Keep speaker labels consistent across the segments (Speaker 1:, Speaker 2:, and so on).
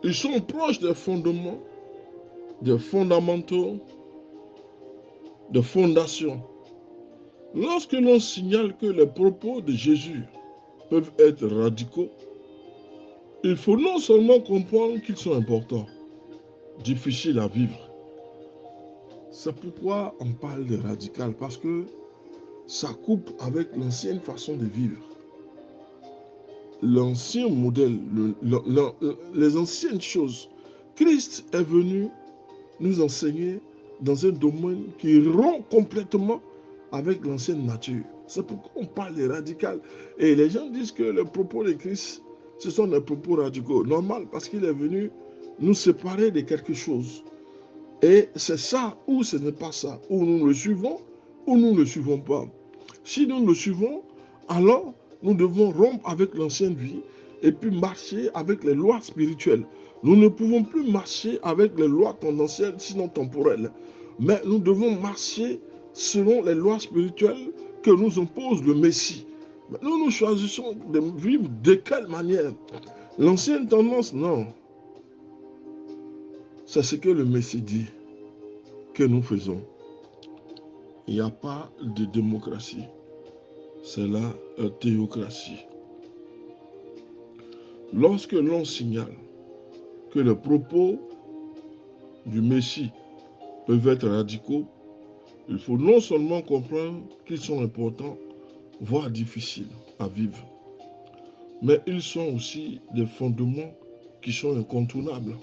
Speaker 1: Ils sont proches des fondements, des fondamentaux, des fondations. Lorsque l'on signale que les propos de Jésus peuvent être radicaux, il faut non seulement comprendre qu'ils sont importants, difficiles à vivre. C'est pourquoi on parle de radical, parce que ça coupe avec l'ancienne façon de vivre. L'ancien modèle, les anciennes choses. Christ est venu nous enseigner dans un domaine qui rompt complètement avec l'ancienne nature. C'est pourquoi on parle de radical. Et les gens disent que les propos de Christ, ce sont des propos radicaux. Normal, parce qu'il est venu nous séparer de quelque chose. Et c'est ça ou ce n'est pas ça. Ou nous le suivons ou nous ne le suivons pas. Si nous le suivons, alors nous devons rompre avec l'ancienne vie et puis marcher avec les lois spirituelles. Nous ne pouvons plus marcher avec les lois tendancielles, sinon temporelles. Mais nous devons marcher selon les lois spirituelles que nous impose le Messie. Mais nous choisissons de vivre de quelle manière? L'ancienne tendance, non. C'est ce que le Messie dit que nous faisons. Il n'y a pas de démocratie. C'est la théocratie. Lorsque l'on signale que les propos du Messie peuvent être radicaux, il faut non seulement comprendre qu'ils sont importants, voire difficiles à vivre, mais ils sont aussi des fondements qui sont incontournables.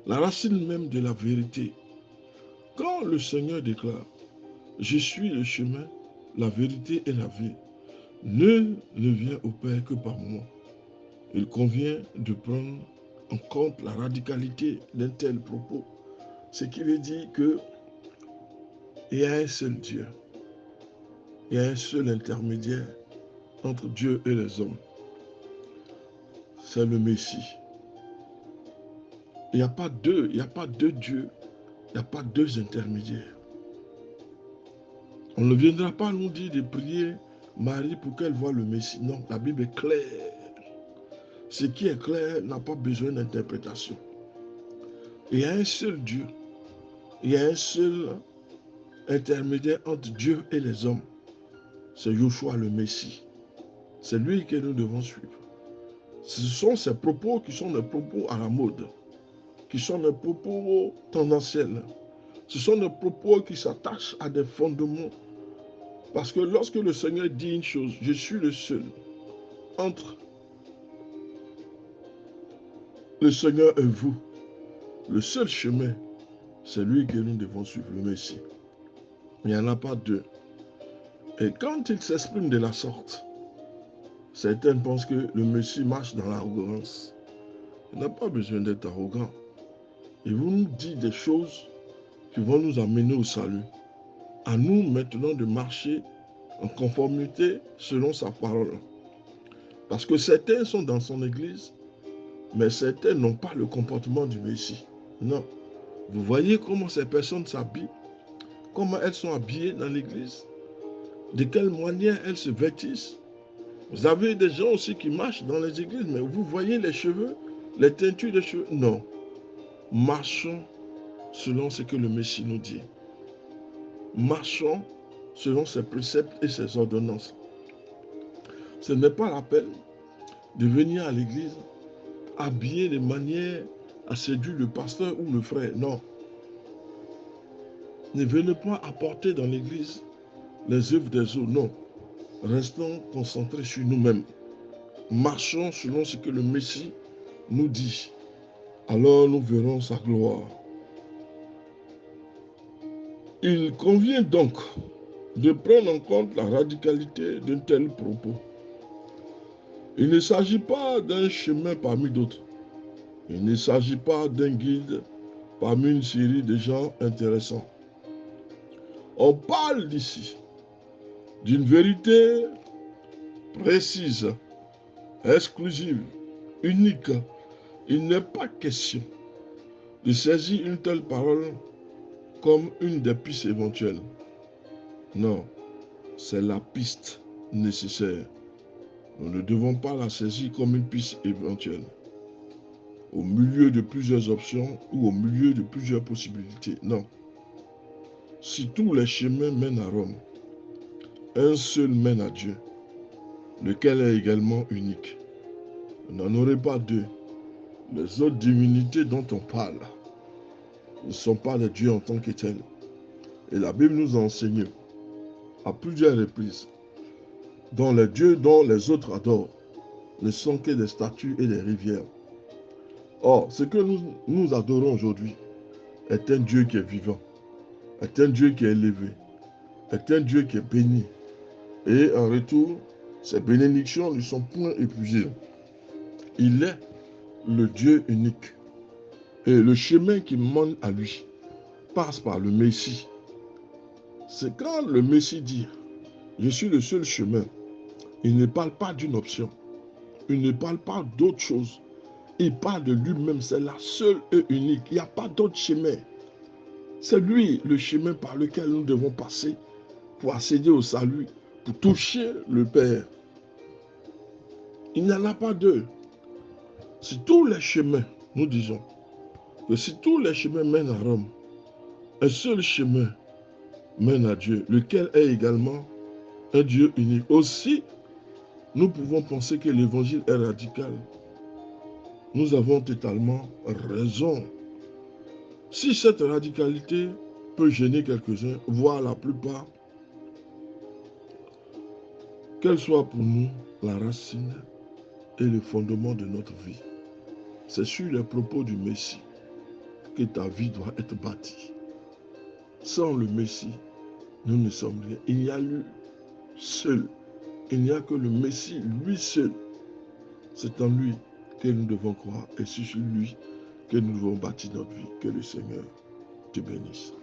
Speaker 1: La racine même de la vérité. Quand le Seigneur déclare « Je suis le chemin, la vérité et la vie », nul ne vient au Père que par moi. Il convient de prendre en compte la radicalité d'un tel propos. Ce qui veut dire qu'il y a un seul Dieu. Il y a un seul intermédiaire entre Dieu et les hommes. C'est le Messie. Il n'y a pas deux dieux, il n'y a pas deux intermédiaires. On ne viendra pas nous dire de prier Marie pour qu'elle voie le Messie. Non, la Bible est claire. Ce qui est clair n'a pas besoin d'interprétation. Il y a un seul Dieu. Il y a un seul intermédiaire entre Dieu et les hommes. C'est Yoshua le Messie. C'est lui que nous devons suivre. Ce sont ces propos qui sont des propos à la mode, qui sont des propos tendanciels. Ce sont des propos qui s'attachent à des fondements. Parce que lorsque le Seigneur dit une chose, je suis le seul entre le Seigneur et vous, le seul chemin, c'est lui que nous devons suivre, le Messie. Il n'y en a pas deux. Et quand il s'exprime de la sorte, certains pensent que le Messie marche dans l'arrogance. Il n'a pas besoin d'être arrogant. Il vous nous dit des choses qui vont nous amener au salut. À nous maintenant de marcher en conformité selon sa parole. Parce que certains sont dans son église, mais certains n'ont pas le comportement du Messie. Non. Vous voyez comment ces personnes s'habillent, comment elles sont habillées dans l'église, de quelle manière elles se vêtissent. Vous avez des gens aussi qui marchent dans les églises, mais vous voyez les cheveux, les teintures des cheveux. Non. Marchons selon ce que le Messie nous dit. Marchons selon ses préceptes et ses ordonnances. Ce n'est pas la peine de venir à l'église habillé de manière à séduire le pasteur ou le frère. Non. Ne venez pas apporter dans l'église les œuvres des autres. Non. Restons concentrés sur nous-mêmes. Marchons selon ce que le Messie nous dit. Alors nous verrons sa gloire. Il convient donc de prendre en compte la radicalité d'un tel propos. Il ne s'agit pas d'un chemin parmi d'autres. Il ne s'agit pas d'un guide parmi une série de gens intéressants. On parle d'ici d'une vérité précise, exclusive, unique. Il n'est pas question de saisir une telle parole comme une des pistes éventuelles. Non, c'est la piste nécessaire. Nous ne devons pas la saisir comme une piste éventuelle. au milieu de plusieurs options ou au milieu de plusieurs possibilités. Non. Si tous les chemins mènent à Rome, un seul mène à Dieu, lequel est également unique. Vous n'en aurez pas deux. Les autres divinités dont on parle ne sont pas les dieux en tant que tels. Et la Bible nous a enseigné à plusieurs reprises, dont les dieux dont les autres adorent ne sont que des statues et des rivières. Or, ce que nous adorons aujourd'hui est un Dieu qui est vivant, est un Dieu qui est élevé, est un Dieu qui est béni. Et en retour, ses bénédictions ne sont point épuisées. Il est le Dieu unique. Et le chemin qui mène à lui passe par le Messie. C'est quand le Messie dit, je suis le seul chemin, il ne parle pas d'une option. Il ne parle pas d'autre chose. Il parle de lui-même. C'est la seule et unique. Il n'y a pas d'autre chemin. C'est lui le chemin par lequel nous devons passer pour accéder au salut, pour toucher le Père. Il n'y en a pas deux. Si tous les chemins, nous disons, que si tous les chemins mènent à Rome, un seul chemin mène à Dieu, lequel est également un Dieu unique. Aussi, nous pouvons penser que l'évangile est radical. Nous avons totalement raison. Si cette radicalité peut gêner quelques-uns, voire la plupart, qu'elle soit pour nous la racine et le fondement de notre vie. C'est sur les propos du Messie que ta vie doit être bâtie. Sans le Messie, nous ne sommes rien. Il y a lui seul. Il n'y a que le Messie, lui seul. C'est en lui que nous devons croire et c'est sur lui que nous devons bâtir notre vie. Que le Seigneur te bénisse.